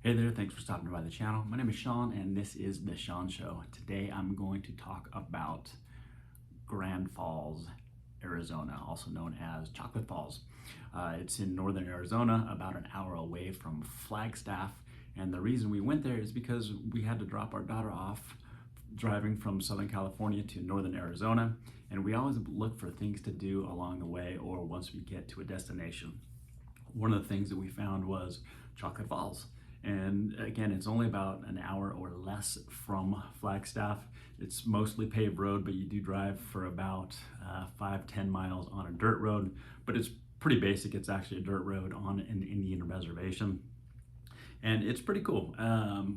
Hey there, thanks for stopping by the channel. My name is Sean and this is The Sean Show. Today I'm going to talk about Grand Falls, Arizona, also known as Chocolate Falls. It's in northern Arizona, about an hour away from Flagstaff. And the reason we went there is because we had to drop our daughter off driving from Southern California to northern Arizona. And we always look for things to do along the way or once we get to a destination. One of the things that we found was Chocolate Falls. And again, it's only about an hour or less from Flagstaff. It's mostly paved road, but you do drive for about 5-10 miles on a dirt road, but it's pretty basic. It's actually a dirt road on an Indian reservation. And it's pretty cool.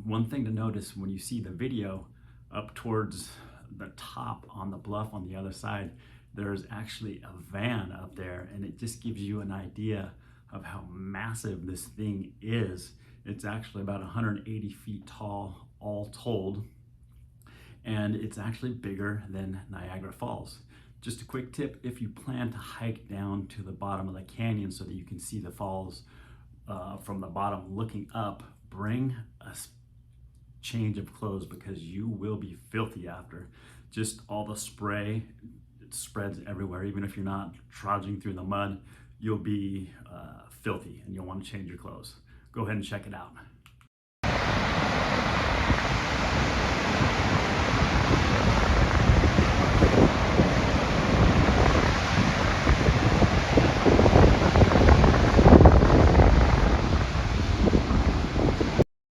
One thing to notice when you see the video up towards the top on the bluff on the other side, there's actually a van up there, and it just gives you an idea of how massive this thing is. It's actually about 180 feet tall, all told, and it's actually bigger than Niagara Falls. Just a quick tip, if you plan to hike down to the bottom of the canyon so that you can see the falls from the bottom looking up, bring a change of clothes because you will be filthy after. Just all the spray, it spreads everywhere. Even if you're not trudging through the mud, you'll be filthy and you'll want to change your clothes. Go ahead and check it out.